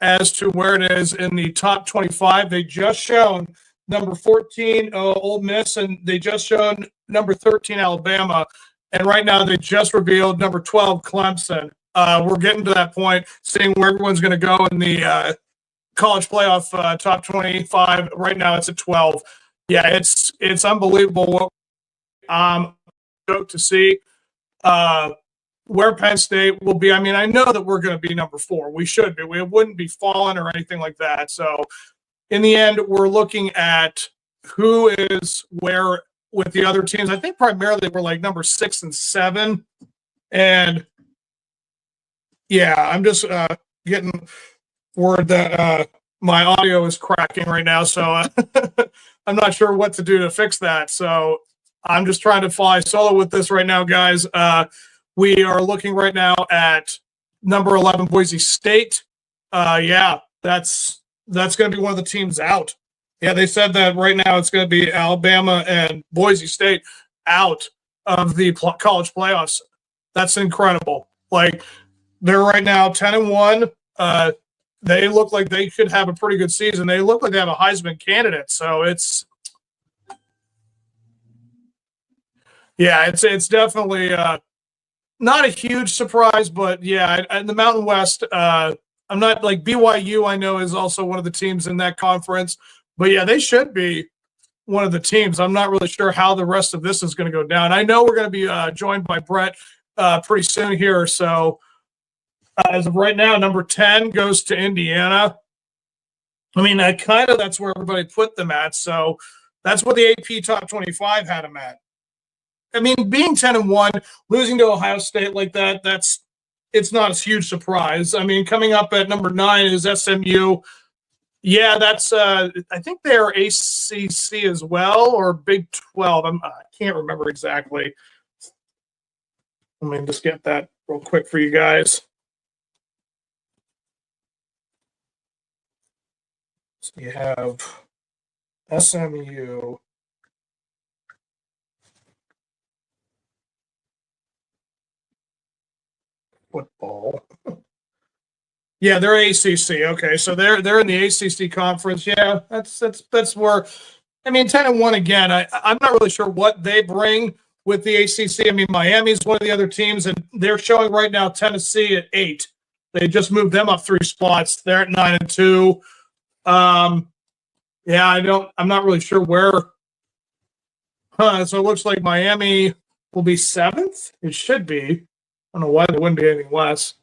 as to where it is in the top 25. They just shown number 14, Ole Miss, and they just shown number 13, Alabama. And right now they just revealed number 12, Clemson. We're getting to that point, seeing where everyone's going to go in the college playoff top 25. Right now it's at 12. Yeah, it's unbelievable what to see where Penn State will be. I mean, I know that we're going to be number 4. We should be. We wouldn't be falling or anything like that. So in the end, we're looking at who is where with the other teams. I think primarily we're like number 6 and 7. And yeah, I'm just getting word that my audio is cracking right now. So I'm not sure what to do to fix that. So I'm just trying to fly solo with this right now, guys. We are looking right now at number 11, Boise State. Yeah, that's going to be one of the teams out. Yeah, they said that right now it's going to be Alabama and Boise State out of the college playoffs. That's incredible. Like, they're right now 10-1. They look like they could have a pretty good season. They look like they have a Heisman candidate. So it's definitely not a huge surprise, but yeah, in the Mountain West, I'm not like BYU. I know is also one of the teams in that conference, but yeah, they should be one of the teams. I'm not really sure how the rest of this is going to go down. I know we're going to be joined by Brett pretty soon here. So as of right now, number 10 goes to Indiana. I mean, that's where everybody put them at. So that's what the AP top 25 had them at. I mean, being 10-1, losing to Ohio State like that, it's not a huge surprise. I mean, coming up at number 9 is SMU. Yeah, that's I think they're ACC as well, or Big 12. I can't remember exactly. Let me just get that real quick for you guys. So you have SMU. Football. Yeah, they're ACC. Okay, so they're in the ACC conference. Yeah, that's where. I mean, 10-1 again. I'm not really sure what they bring with the ACC. I mean, Miami's one of the other teams, and they're showing right now Tennessee at 8. They just moved them up 3 spots. They're at 9-2. Yeah, I'm not really sure where. So it looks like Miami will be 7th. It should be. I don't know why there wouldn't be anything less.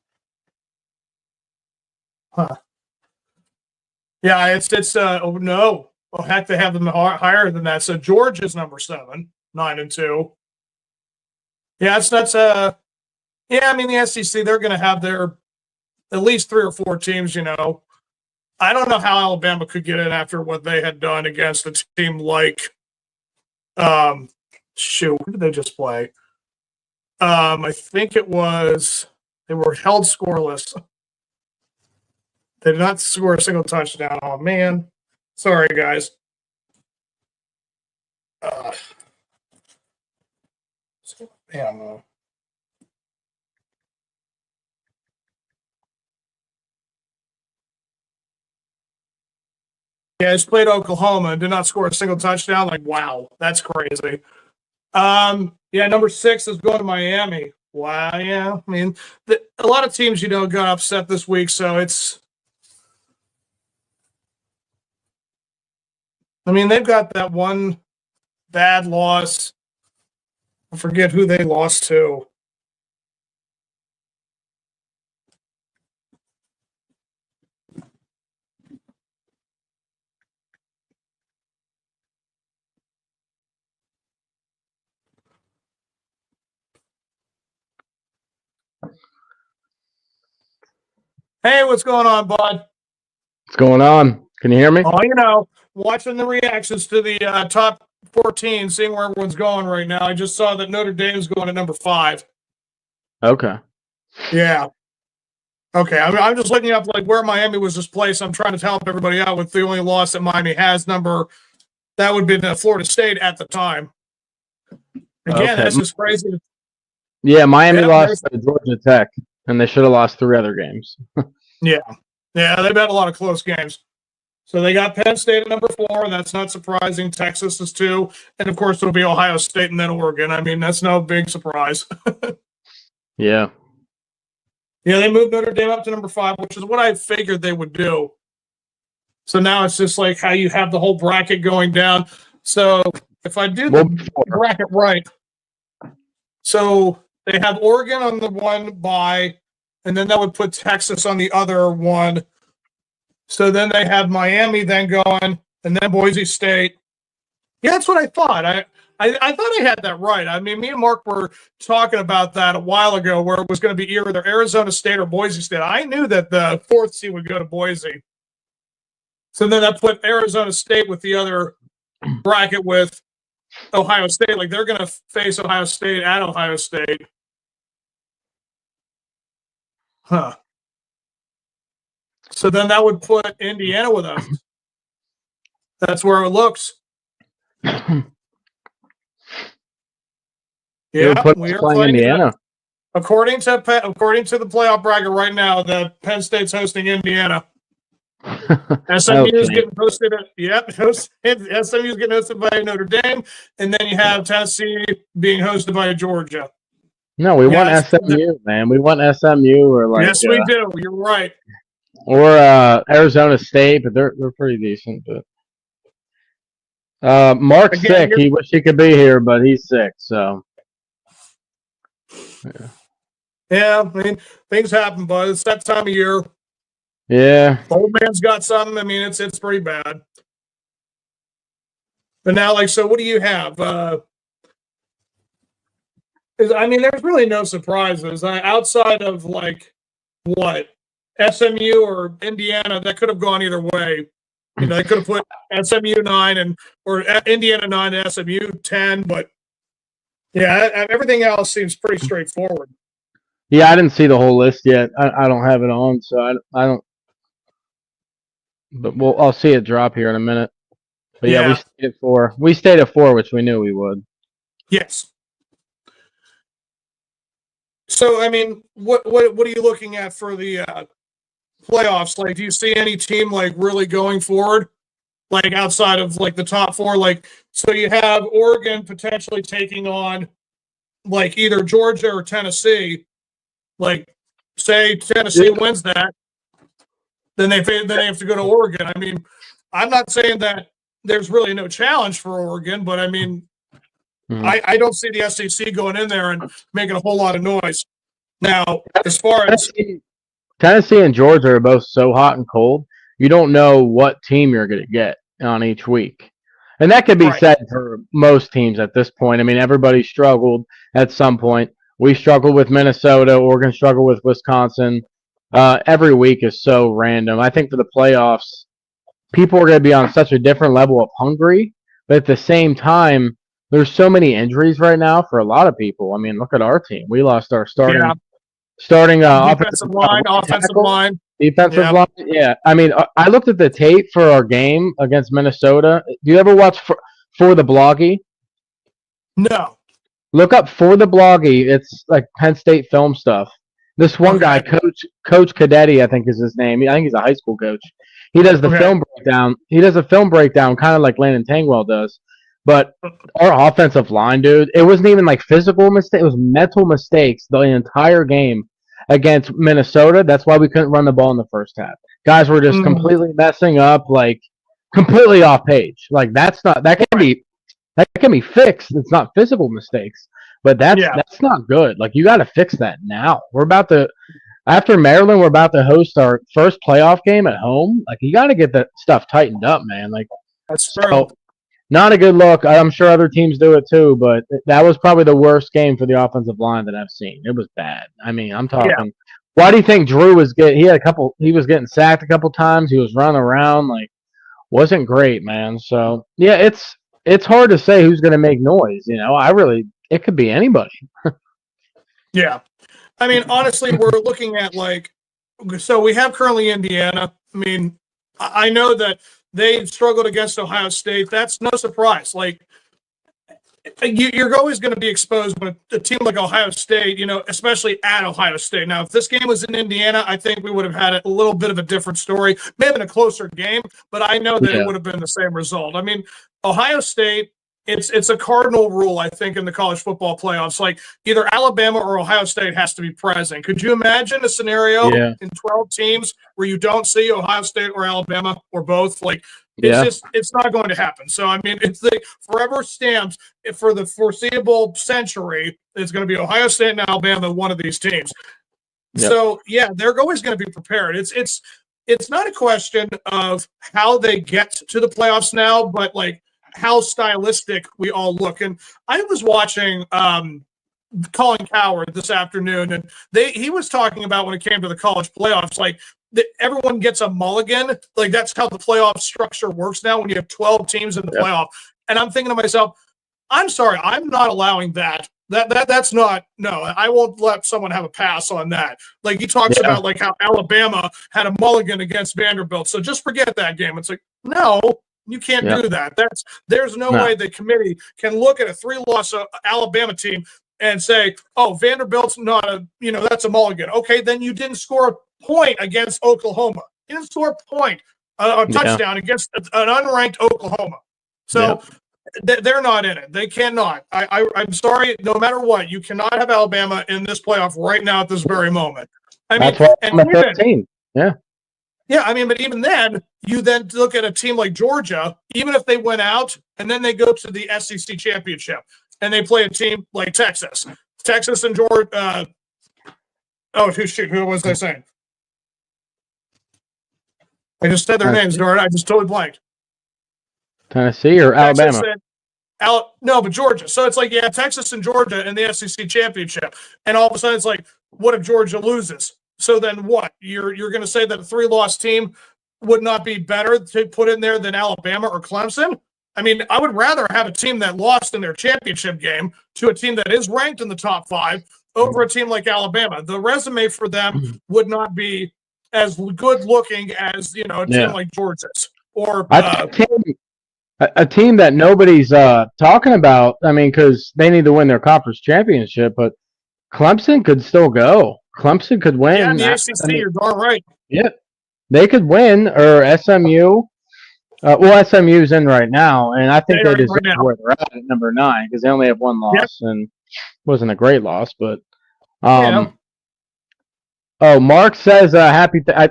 Yeah, it's oh no. I'll have to have them higher than that. So Georgia's number 7, 9-2. Yeah, that's yeah, I mean the SEC, they're gonna have their at least 3 or 4 teams, you know. I don't know how Alabama could get in after what they had done against a team like who did they just play? I think it was they were held scoreless. They did not score a single touchdown. Oh man, sorry guys. Yeah, I just played Oklahoma and did not score a single touchdown. Like, wow, that's crazy. Yeah, number 6 is going to Miami. Wow, yeah. I mean, a lot of teams, you know, got upset this week, so it's. I mean, they've got that one bad loss. I forget who they lost to. Hey, what's going on, bud? What's going on? Can you hear me? Oh, you know, watching the reactions to the top 14, seeing where everyone's going right now. I just saw that Notre Dame's going to number 5. Okay. Yeah. Okay. I'm just looking up like where Miami was this place. I'm trying to help everybody out with the only loss that Miami has. That would be Florida State at the time. Again, That's just crazy. Yeah, Miami lost to Georgia Tech, and they should have lost 3 other games. Yeah. Yeah, they've had a lot of close games. So they got Penn State at number 4. That's not surprising. Texas is 2. And, of course, it'll be Ohio State and then Oregon. I mean, that's no big surprise. Yeah. Yeah, they moved Notre Dame up to number 5, which is what I figured they would do. So now it's just like how you have the whole bracket going down. So if I do the bracket right, so they have Oregon on the 1 bye, and then that would put Texas on the other 1. So then they have Miami then going, and then Boise State. Yeah, that's what I thought. I thought I had that right. I mean, me and Mark were talking about that a while ago, where it was going to be either Arizona State or Boise State. I knew that the 4th seed would go to Boise. So then that put Arizona State with the other bracket with Ohio State. Like, they're going to face Ohio State at Ohio State. Huh. So then that would put Indiana with us. That's where it looks. Yeah, we are playing Indiana. According to the playoff bracket right now, the Penn State's hosting Indiana. SMU is getting hosted. SMU is getting hosted by Notre Dame, and then you have Tennessee being hosted by Georgia. No, we want SMU, man. We want SMU or like. Yes, we do. You're right. Or Arizona State, but they're pretty decent. But Mark's sick. He wish he could be here, but he's sick. So. Yeah, I mean, things happen, but it's that time of year. Yeah. The old man's got something. I mean, it's pretty bad. But now, like, so what do you have? I mean, there's really no surprises outside of like what SMU or Indiana that could have gone either way. You know, they could have put SMU 9 or Indiana 9 and SMU 10, but yeah, everything else seems pretty straightforward. Yeah, I didn't see the whole list yet. I don't have it on, so I don't. But I'll see it drop here in a minute. But yeah, we stayed at 4. We stayed at 4, which we knew we would. Yes. So, I mean, what are you looking at for the playoffs? Like, do you see any team like really going forward, like outside of like the top 4? Like, so you have Oregon potentially taking on like either Georgia or Tennessee. Like, say Tennessee wins that, then they have to go to Oregon. I mean, I'm not saying that there's really no challenge for Oregon, but I mean, I don't see the SEC going in there and making a whole lot of noise. Now, as far as Tennessee and Georgia are both so hot and cold, you don't know what team you're going to get on each week. And that could be said for most teams at this point. I mean, everybody struggled at some point. We struggled with Minnesota. Oregon struggled with Wisconsin. Every week is so random. I think for the playoffs, people are going to be on such a different level of hungry. But at the same time, there's so many injuries right now for a lot of people. I mean, look at our team. We lost our starting offensive line, defensive line. Yeah, I mean, I looked at the tape for our game against Minnesota. Do you ever watch For the Bloggy? No. Look up For the Bloggy. It's like Penn State film stuff. This one guy, Coach Cadetti, I think is his name. I think he's a high school coach. He does the film breakdown. He does a film breakdown, kind of like Landon Tangwell does. But our offensive line, dude, it wasn't even like physical mistakes. It was mental mistakes the entire game against Minnesota. That's why we couldn't run the ball in the first half. Guys were just completely messing up, like completely off page. Like that can be fixed. It's not physical mistakes, but that's not good. Like you got to fix that now. After Maryland, we're about to host our first playoff game at home. Like you got to get that stuff tightened up, man. Like that's true. Not a good look. I'm sure other teams do it too, but that was probably the worst game for the offensive line that I've seen. It was bad. I mean, I'm talking. Yeah. Why do you think Drew was getting? He was getting sacked a couple times. He was running around, like wasn't great, man. So yeah, it's hard to say who's going to make noise. You know, it could be anybody. Yeah, I mean, honestly, we're looking at so we have currently Indiana. I mean, I know that they struggled against Ohio State. That's no surprise. Like, you're always going to be exposed when a team like Ohio State, especially at Ohio State. Now, if this game was in Indiana, I think we would have had a little bit of a different story, maybe in a closer game, but I know that it would have been the same result. I mean, Ohio State, it's a cardinal rule, I think, in the college football playoffs. Like either Alabama or Ohio State has to be present. Could you imagine a scenario in 12 teams where you don't see Ohio State or Alabama or both? Like, it's not going to happen. So, I mean, it's the forever stamped for the foreseeable century. It's going to be Ohio State and Alabama, one of these teams. Yep. So, yeah, they're always going to be prepared. It's not a question of how they get to the playoffs now, but like how stylistic we all look. And I was watching Colin Cowherd this afternoon, and he was talking about when it came to the college playoffs, like everyone gets a mulligan. Like that's how the playoff structure works now when you have 12 teams in the playoff. And I'm thinking to myself, I'm sorry, I'm not allowing that. That's not, no, I won't let someone have a pass on that. Like he talks about like how Alabama had a mulligan against Vanderbilt. So just forget that game. It's like, no, you can't do that. There's no way the committee can look at a 3-loss Alabama team and say, oh, Vanderbilt's not that's a mulligan. Okay, then you didn't score a point against Oklahoma. You didn't score a point, a touchdown against an unranked Oklahoma. So they're not in it. They cannot. I'm sorry. No matter what, you cannot have Alabama in this playoff right now at this very moment. I mean, I'm a 13. Yeah. Yeah, I mean, but even then, you then look at a team like Georgia, even if they went out and then they go to the SEC championship and they play a team like Texas. Texas and Georgia. Who was I saying? I just said their names, Doran. I just totally blanked. Tennessee or Alabama? No, but Georgia. So it's like, Texas and Georgia in the SEC championship. And all of a sudden it's like, what if Georgia loses? So then what? You're going to say that a 3-loss team would not be better to put in there than Alabama or Clemson? I mean, I would rather have a team that lost in their championship game to a team that is ranked in the top 5 over a team like Alabama. The resume for them would not be as good looking as, a team like Georgia's. Or a team that nobody's talking about, I mean, because they need to win their conference championship, but Clemson could still go. Clemson could win. Yeah, in the ACC, you're darn right. Yeah, they could win, or SMU. SMU's in right now, and I think they deserve where they're at number 9 because they only have 1 loss, and wasn't a great loss, but Mark says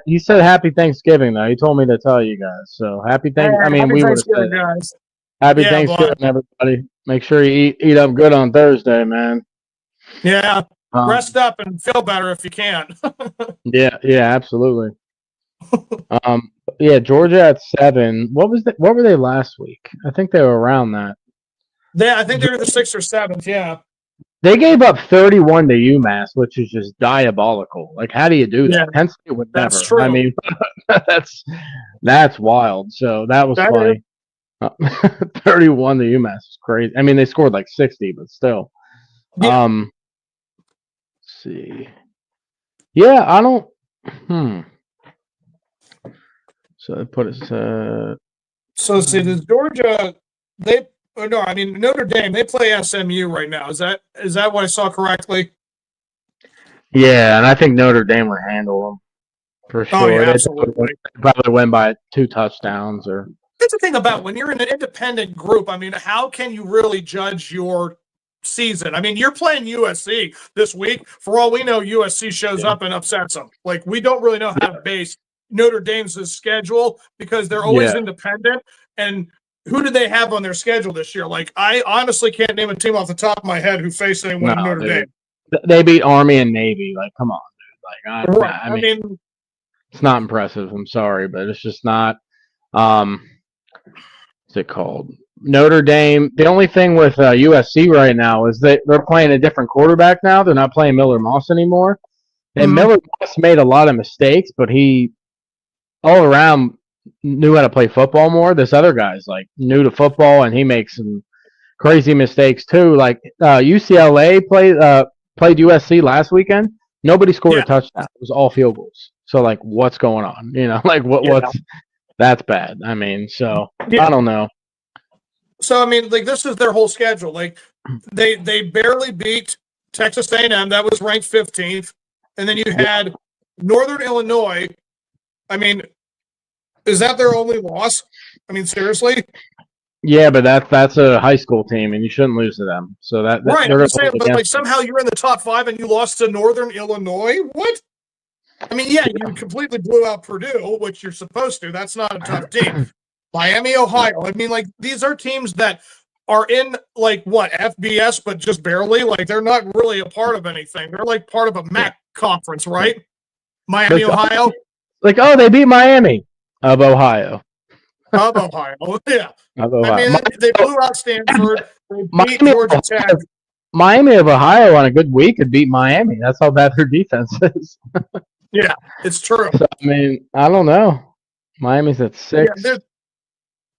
he said happy Thanksgiving though. He told me to tell you guys. So happy Thanksgiving. I mean, we would have said guys. Happy Thanksgiving, everybody. Make sure you eat up good on Thursday, man. Yeah. Rest up and feel better if you can. yeah, absolutely. Georgia at 7. What were they last week? I think they were around that. I think they were the 6th or 7th, yeah. They gave up 31 to UMass, which is just diabolical. Like, how do you do that? Yeah, Penn State would never. True. I mean, that's wild. So that was funny. 31 to UMass is crazy. I mean, they scored like 60, but still. Yeah. Let's see. Yeah, I don't. So put it. So see, the Georgia Notre Dame. They play SMU right now. Is that what I saw correctly? Yeah, and I think Notre Dame would handle them for sure. Oh, yeah, absolutely. They probably win by 2 touchdowns or. That's the thing about when you're in an independent group. I mean, how can you really judge your season? I mean, you're playing USC this week. For all we know, USC shows up and upsets them. Like, we don't really know how to base Notre Dame's schedule because they're always independent. And who do they have on their schedule this year? Like, I honestly can't name a team off the top of my head who faced anyone in Notre Dame. They beat Army and Navy. Like, come on, dude. Like, I mean, it's not impressive. I'm sorry, but it's just not. What's it called? Notre Dame. The only thing with USC right now is that they're playing a different quarterback now. They're not playing Miller Moss anymore. And Miller Moss made a lot of mistakes, but he all around knew how to play football more. This other guy's like new to football, and he makes some crazy mistakes too. Like UCLA played USC last weekend. Nobody scored a touchdown. It was all field goals. So like, what's going on? Like what's that's bad. I mean, so I don't know. So I mean, like this is their whole schedule. Like they barely beat Texas A&M, that was ranked 15th, and then you had Northern Illinois. I mean, is that their only loss? I mean, seriously? Yeah, but that's a high school team, and you shouldn't lose to them. So that Right. they're I'm going just saying, but like somehow you're in the top 5 and you lost to Northern Illinois. What? I mean, yeah, you completely blew out Purdue, which you're supposed to. That's not a tough team. Miami, Ohio. I mean, like these are teams that are in like what FBS, but just barely. Like they're not really a part of anything. They're like part of a MAC conference, right? Miami, Ohio. Like, oh, they beat Miami of Ohio. Of Ohio, yeah. Of Ohio. I mean, they blew out Stanford. They beat Georgia Tech. Miami of Ohio on a good week could beat Miami. That's how bad their defense is. Yeah, it's true. So, I mean, I don't know. Miami's at 6. Yeah,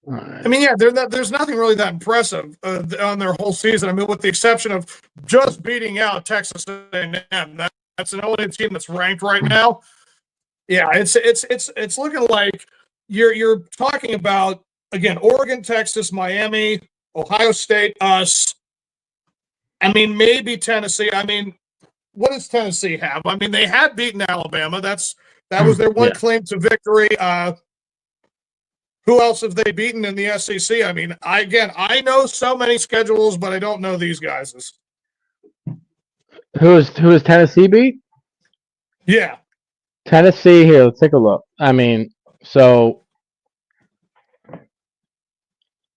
I mean, yeah, there's nothing really that impressive on their whole season. I mean, with the exception of just beating out Texas A&M. That's an only team that's ranked right now. Yeah, it's looking like you're talking about again Oregon, Texas, Miami, Ohio State, us. I mean, maybe Tennessee. I mean, what does Tennessee have? I mean, they had beaten Alabama. That was their one claim to victory. Who else have they beaten in the SEC? I mean, I know so many schedules, but I don't know these guys'. Who is Tennessee beat? Yeah. Tennessee, here, let's take a look. I mean, so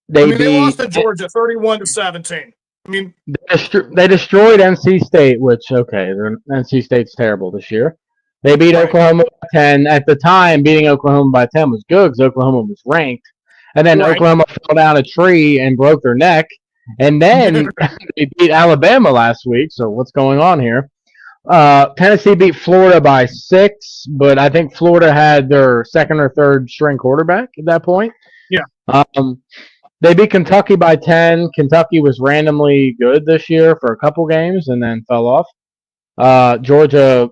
they lost to Georgia 31-17. I mean, they destroyed NC State, which NC State's terrible this year. They beat Oklahoma by 10. At the time, beating Oklahoma by 10 was good because Oklahoma was ranked. And then Oklahoma fell down a tree and broke their neck. And then they beat Alabama last week. So what's going on here? Tennessee beat Florida by 6, but I think Florida had their second or third string quarterback at that point. Yeah. They beat Kentucky by 10. Kentucky was randomly good this year for a couple games and then fell off. Georgia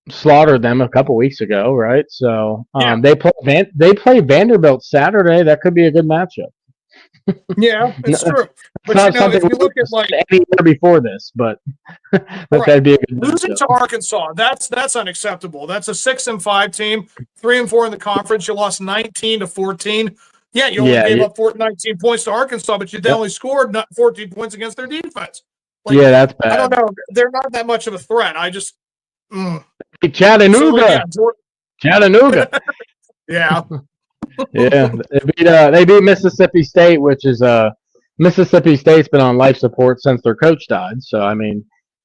slaughtered them a couple weeks ago, right? So they play Vanderbilt Saturday. That could be a good matchup. Yeah, it's true. But if you look at like any year before this, but that'd be a good losing to Arkansas. That's unacceptable. That's a 6-5 team, 3-4 in the conference. You lost 19-14. Yeah, you only gave up 19 points to Arkansas, but they only scored 14 points against their defense. Like, yeah, that's bad. I don't know. They're not that much of a threat. I just Chattanooga. Chattanooga. Yeah. Yeah, they beat Mississippi State, which is Mississippi State's been on life support since their coach died. So I mean,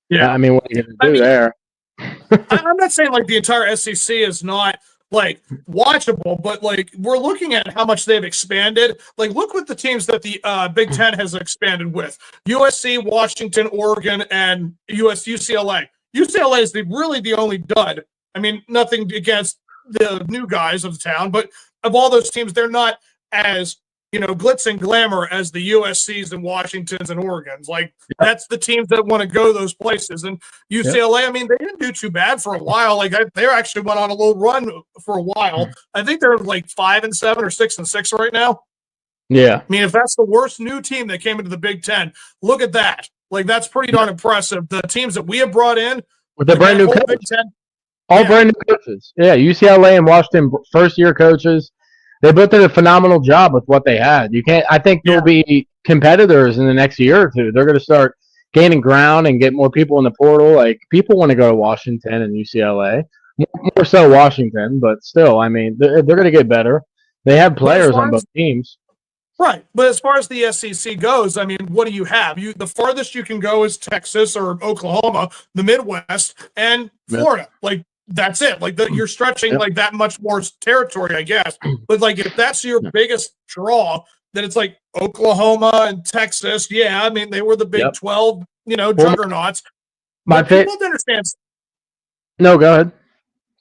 what are you going to do there? I'm not saying like the entire SEC is not like watchable, but like we're looking at how much they've expanded. Like look what the teams that the Big Ten has expanded with: USC, Washington, Oregon, and UCLA. UCLA is really the only dud. I mean, nothing against the new guys of the town, but of all those teams, they're not as glitz and glamour as the USCs and Washingtons and Oregons. Like that's the teams that want to go those places. And UCLA, I mean, they didn't do too bad for a while. Like they actually went on a little run for a while. I think they're like 5-7 or 6-6 right now. Yeah. I mean, if that's the worst new team that came into the Big Ten, look at that. Like that's pretty darn impressive. The teams that we have brought in with the brand new coach. Big Ten, brand new coaches. Yeah, UCLA and Washington first-year coaches. They both did a phenomenal job with what they had. I think there'll be competitors in the next year or two. They're going to start gaining ground and get more people in the portal. Like people want to go to Washington and UCLA, more so Washington, but still, I mean, they're going to get better. They have players on both teams. Right, but as far as the SEC goes, I mean, what do you have? The farthest you can go is Texas or Oklahoma, the Midwest, and Florida. Like that's it. Like you're stretching like that much more territory, I guess. But like if that's your biggest draw, then it's like Oklahoma and Texas. Yeah, I mean they were the Big 12, juggernauts. People understand. No, go ahead.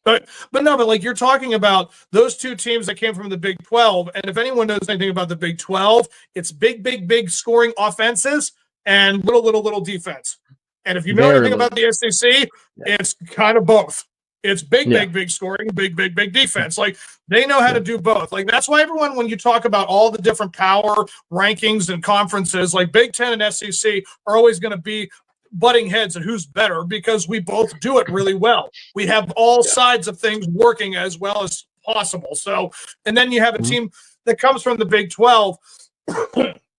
But like you're talking about those two teams that came from the Big 12, and if anyone knows anything about the Big 12, it's big scoring offenses and little defense. And if you know anything about the SEC, it's kind of both. It's big scoring, big defense. Like, they know how to do both. Like, that's why everyone, when you talk about all the different power rankings and conferences, like Big Ten and SEC are always going to be butting heads at who's better, because we both do it really well. We have all sides of things working as well as possible. So, and then you have a team that comes from the Big 12.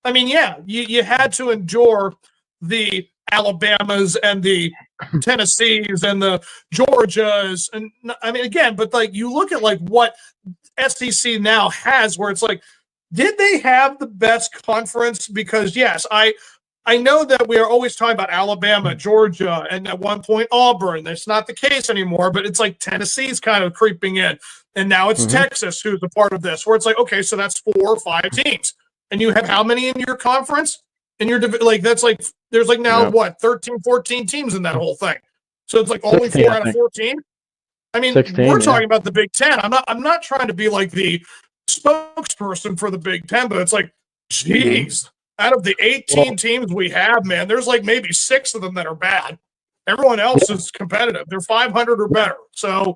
I mean, you had to endure the Alabamas and the Tennessees and the Georgias. And I mean, again, but like, you look at like what SEC now has, where it's like, did they have the best conference? Because yes, I know that we are always talking about Alabama, Georgia, and at one point Auburn. That's not the case anymore, but it's like Tennessee's kind of creeping in. And now it's Texas who's a part of this, where it's like, okay, so that's 4 or 5 teams. And you have how many in your conference? And you're like, that's like, there's like now what, 13, 14 teams in that whole thing. So it's like only 4 out of 14. I mean, 16, we're talking about the Big Ten. I'm not trying to be like the spokesperson for the Big Ten, but it's like, geez, out of the 18 teams we have, man, there's like maybe 6 of them that are bad. Everyone else is competitive. They're 500 or better. So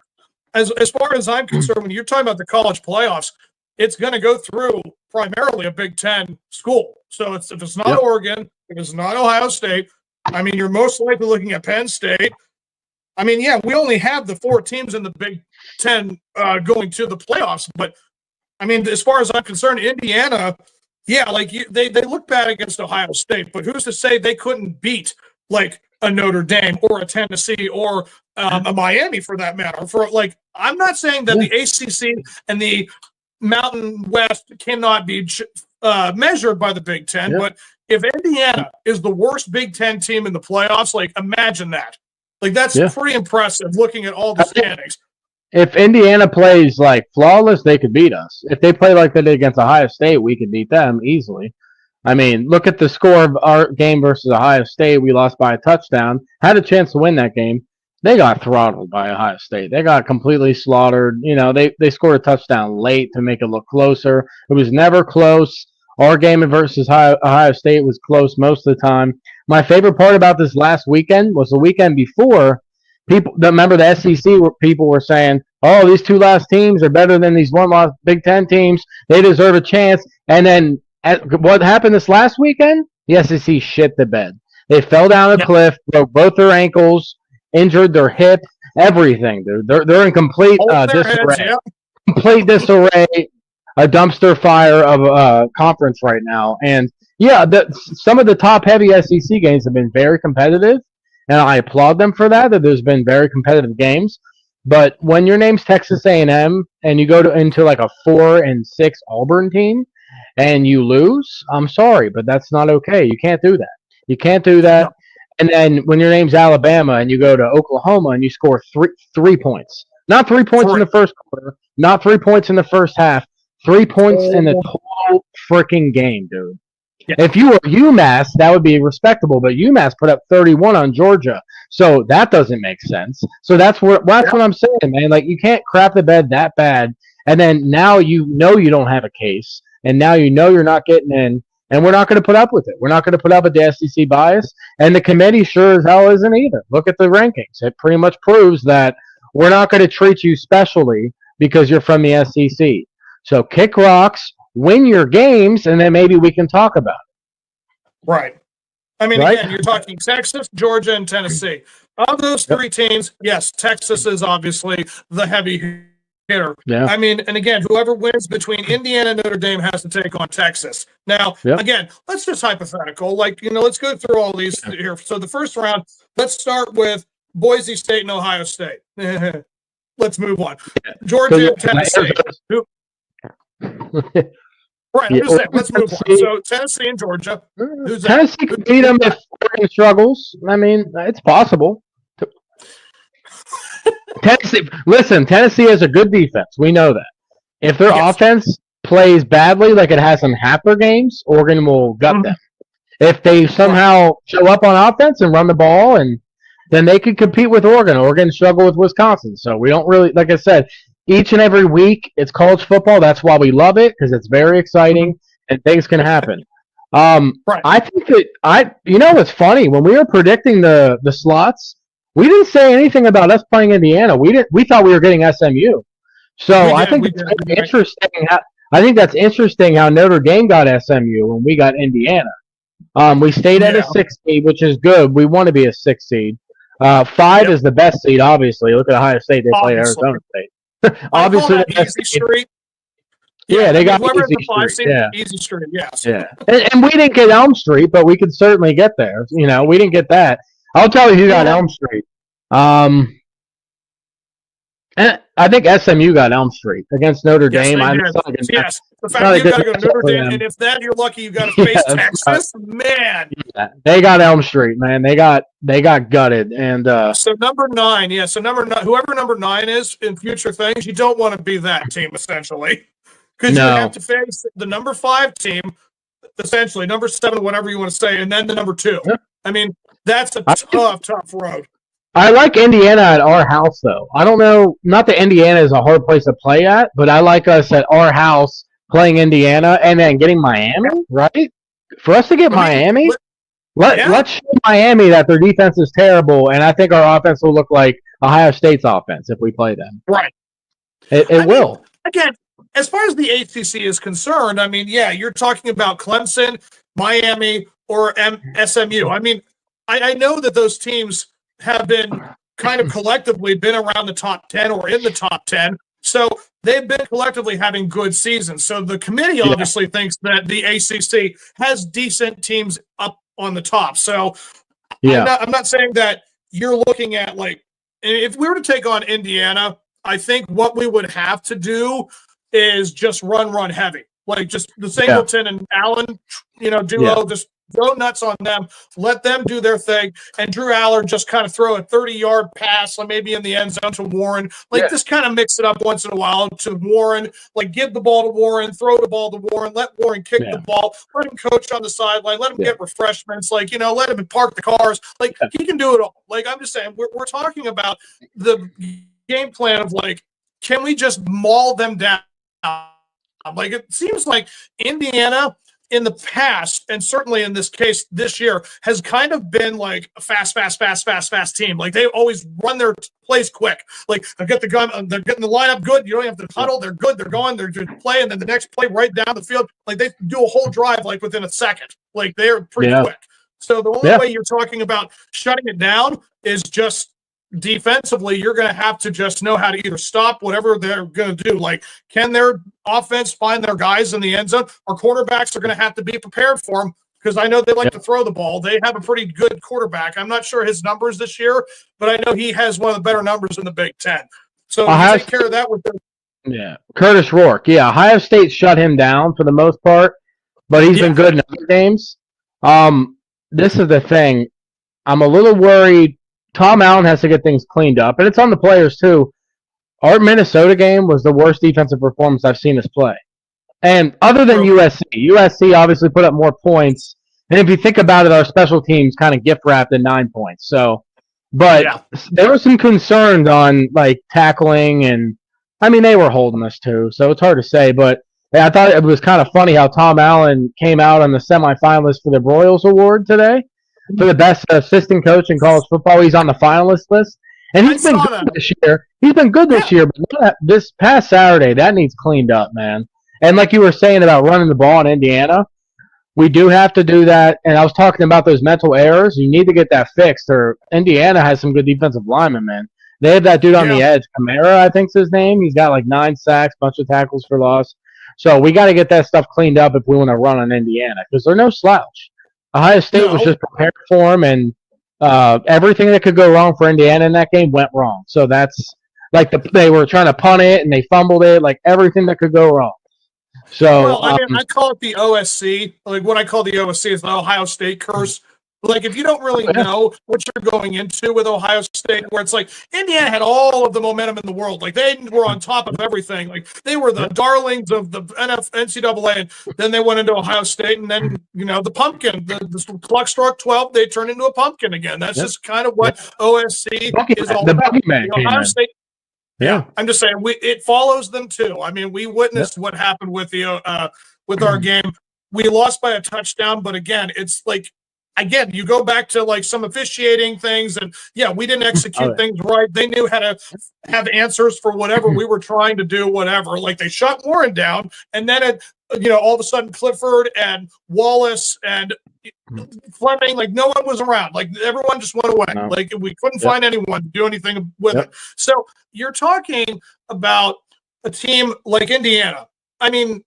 as far as I'm concerned, when you're talking about the college playoffs, it's going to go through primarily a Big Ten school. So if it's not Oregon, if it's not Ohio State, I mean, you're most likely looking at Penn State. I mean, we only have the 4 teams in the Big Ten going to the playoffs. But, I mean, as far as I'm concerned, Indiana, like they look bad against Ohio State. But who's to say they couldn't beat, like, a Notre Dame or a Tennessee or a Miami, for that matter? For like, I'm not saying that the ACC and the Mountain West cannot be measured by the Big Ten, but if Indiana is the worst Big Ten team in the playoffs, like, imagine that. Like, that's pretty impressive looking at all the standings. If Indiana plays like flawless, they could beat us. If they play like they did against Ohio State, we could beat them easily. I mean, look at the score of our game versus Ohio State. We lost by a touchdown. Had a chance to win that game. They got throttled by Ohio State. They got completely slaughtered. You know, they scored a touchdown late to make it look closer. It was never close. Our game versus Ohio State was close most of the time. My favorite part about this last weekend was the weekend before. People remember the SEC people were saying, "Oh, these 2 last teams are better than these 1 lost Big Ten teams. They deserve a chance." And then what happened this last weekend? The SEC shit the bed. They fell down a cliff, broke both their ankles, injured their hip, everything. They're in complete disarray. Complete disarray. A dumpster fire of a conference right now. And some of the top heavy SEC games have been very competitive, and I applaud them for that there's been very competitive games. But when your name's Texas A&M and you go into like a 4-6 Auburn team and you lose, I'm sorry, but that's not okay. You can't do that. You can't do that. No. And then when your name's Alabama and you go to Oklahoma and you score 3 points, not 3 points in the first quarter, not 3 points in the first half, 3 points in the total freaking game, dude. Yeah. If you were UMass, that would be respectable, but UMass put up 31 on Georgia, so that doesn't make sense. So that's what I'm saying, man. Like, you can't crap the bed that bad, and then now you know you don't have a case, and now you know you're not getting in, and we're not going to put up with it. We're not going to put up with the SEC bias, and the committee sure as hell isn't either. Look at the rankings. It pretty much proves that we're not going to treat you specially because you're from the SEC. So kick rocks, win your games, and then maybe we can talk about it. Right. I mean, again, you're talking Texas, Georgia, and Tennessee. Of those 3 teams, yes, Texas is obviously the heavy hitter. Yeah. I mean, and again, whoever wins between Indiana and Notre Dame has to take on Texas. Now, again, let's just hypothetical. Like, let's go through all these here. So the first round, let's start with Boise State and Ohio State. Let's move on. Georgia and Tennessee. Right, I'm just saying, let's move on. So Tennessee and Georgia. Tennessee could beat them if Oregon struggles. I mean, it's possible. Tennessee has a good defense. We know that. If their offense plays badly, like it has in half their games, Oregon will gut them. If they somehow show up on offense and run the ball, and then they could compete with Oregon. Oregon struggle with Wisconsin. So we don't really, like I said, each and every week, it's college football. That's why we love it, because it's very exciting and things can happen. I think that what's funny, when we were predicting the slots, We didn't say anything about us playing Indiana. We thought we were getting SMU. So I think it's interesting. I think that's interesting how Notre Dame got SMU and we got Indiana. We stayed at a 6 seed, which is good. We want to be a 6 seed. 5 is the best seed, obviously. Look at Ohio State. They played Arizona State. Obviously, the best easy street. Yeah, they got easy street. Yeah. Easy street. Yes. Yeah, and we didn't get Elm Street, but we could certainly get there. You know, we didn't get that. I'll tell you who got Elm Street. And I think SMU got Elm Street against Notre Dame. Yes, the fact you got to go to Notre Dame, and if that you're lucky, you got to face Texas. Man, they got Elm Street, man. They got gutted, and so number 9, yeah. So number 9, whoever number 9 is in future things, you don't want to be that team essentially, because you have to face the number 5 team, essentially number 7, whatever you want to say, and then the number 2. Yeah. I mean, that's a tough road. I like Indiana at our house, though. I don't know, not that Indiana is a hard place to play at, but I like us at our house playing Indiana and then getting Miami, right? For us to get Miami, let's show Miami that their defense is terrible, and I think our offense will look like Ohio State's offense if we play them. Right. It will. Again, as far as the ACC is concerned, I mean, yeah, you're talking about Clemson, Miami, or SMU. I mean, I know that those teams have been kind of collectively been around the top 10 or in the top 10. So they've been collectively having good seasons. So the committee obviously thinks that the ACC has decent teams up on the top. So I'm not saying that you're looking at like, if we were to take on Indiana, I think what we would have to do is just run heavy. Like just the Singleton and Allen, duo, just go nuts on them, let them do their thing, and Drew Aller just kind of throw a 30-yard pass, like maybe in the end zone to Warren. Just kind of mix it up once in a while to Warren, like give the ball to Warren, throw the ball to Warren, let Warren kick the ball, let him coach on the sideline, let him get refreshments, let him park the cars. He can do it all. I'm just saying, we're talking about the game plan of can we just maul them down? It seems like Indiana in the past, and certainly in this case this year, has kind of been like a fast team. They always run their plays quick. They get the gun, they're getting the lineup good. You don't have to huddle. They're good. They're going. They're just playing. Then the next play right down the field. They do a whole drive within a second. They're pretty quick. So the only way you're talking about shutting it down is just defensively. You're going to have to just know how to either stop whatever they're going to do. Can their offense find their guys in the end zone? Our quarterbacks are going to have to be prepared for them, because I know they like to throw the ball. They have a pretty good quarterback. I'm not sure his numbers this year, but I know he has one of the better numbers in the Big Ten. So take care of that with them. Yeah, Curtis Rourke. Yeah, Ohio State shut him down for the most part, but he's been good in other games. This is the thing. I'm a little worried. Tom Allen has to get things cleaned up, and it's on the players too. Our Minnesota game was the worst defensive performance I've seen us play. And other than USC obviously put up more points. And if you think about it, our special teams kind of gift wrapped in 9 points. So, but there were some concerns on tackling, and I mean, they were holding us too. So it's hard to say, but I thought it was kind of funny how Tom Allen came out on the semifinalist for the Broyles Award today for the best assistant coach in college football. He's on the finalist list. And he's been good this year. He's been good this year, but this past Saturday, that needs cleaned up, man. And like you were saying about running the ball in Indiana, we do have to do that. And I was talking about those mental errors. You need to get that fixed, or Indiana has some good defensive linemen, man. They have that dude on the edge, Kamara, I think's his name. He's got 9 sacks, bunch of tackles for loss. So we got to get that stuff cleaned up if we want to run on Indiana, because they're no slouch. Ohio State was just prepared for them, and everything that could go wrong for Indiana in that game went wrong. So that's they were trying to punt it and they fumbled it, everything that could go wrong. So I call it the OSC. What I call the OSC is the Ohio State curse. If you don't really know what you're going into with Ohio State, where it's Indiana had all of the momentum in the world. They were on top of everything. They were the darlings of the NCAA. And then they went into Ohio State, and then, the pumpkin, the clock struck 12, they turned into a pumpkin again. That's just kind of what OSC is all about. Ohio State. Yeah. I'm just saying it follows them too. I mean, we witnessed what happened with with our game. We lost by a touchdown, but again, it's again, you go back to like some officiating things, and we didn't execute things right. They knew how to have answers for whatever we were trying to do, whatever. Like they shut Warren down, and then all of a sudden Clifford and Wallace and Fleming, like no one was around. Like everyone just went away. No. Like we couldn't find anyone to do anything with it. So you're talking about a team like Indiana. I mean,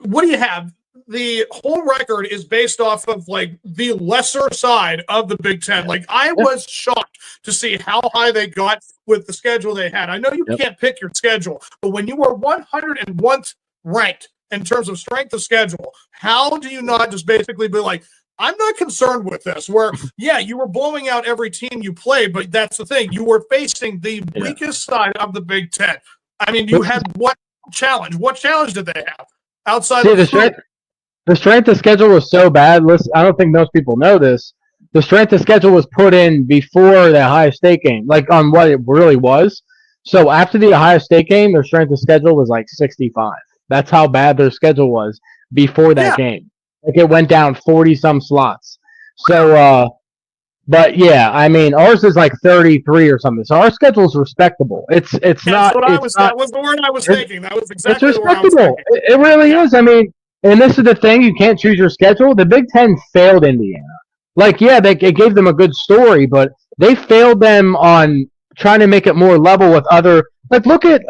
what do you have? The whole record is based off of like the lesser side of the Big Ten. Like I was shocked to see how high they got with the schedule they had. I know you can't pick your schedule, but when you were 101th ranked in terms of strength of schedule, how do you not just basically be like, I'm not concerned with this, where, you were blowing out every team you played, but that's the thing. You were facing the weakest side of the Big Ten. I mean, you had what challenge? What challenge did they have outside of the strength of schedule was so bad. Listen, I don't think most people know this. The strength of schedule was put in before the Ohio State game, like on what it really was. So after the Ohio State game, their strength of schedule was like 65. That's how bad their schedule was before that game. Like it went down 40-some slots. So, but yeah, I mean, ours is like 33 or something. So our schedule is respectable. It's not. That was the word I was thinking. That was exactly it's the word I was respectable. thinking. It really is. I mean, and this is the thing. You can't choose your schedule. The Big Ten failed Indiana. Like, it gave them a good story, but they failed them on trying to make it more level with other. Like, look at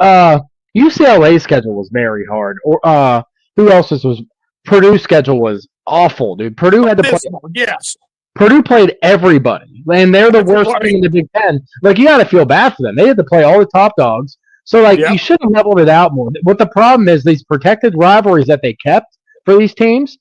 UCLA's schedule was very hard. Or who else's was? Purdue's schedule was awful, dude. Purdue had to play. Yes. Purdue played everybody, and they're the worst team in the Big Ten. Like, you got to feel bad for them. They had to play all the top dogs. So, like, you should have leveled it out more. What the problem is, these protected rivalries that they kept for these teams,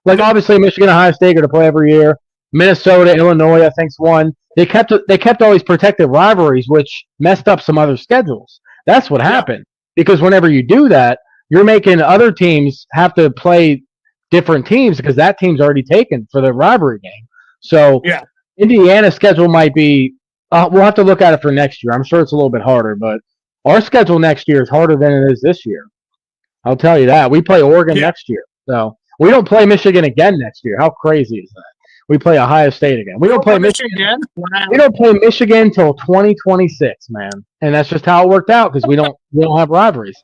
like, obviously, Michigan, Ohio State are to play every year. Minnesota, Illinois, I think's one. They kept all these protected rivalries, which messed up some other schedules. That's what happened. Because whenever you do that, you're making other teams have to play different teams because that team's already taken for the rivalry game. So Indiana's schedule might be we'll have to look at it for next year. I'm sure it's a little bit harder, but our schedule next year is harder than it is this year. I'll tell you that. We play Oregon next year. So we don't play Michigan again next year. How crazy is that? We play Ohio State again. We don't play Michigan. Wow. We don't play Michigan till 2026, man. And that's just how it worked out because we don't have rivalries,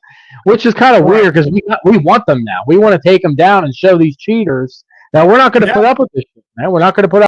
which is kind of weird because we want them now. We want to take them down and show these cheaters that we're not going to put up with this shit, man. We're not going to put up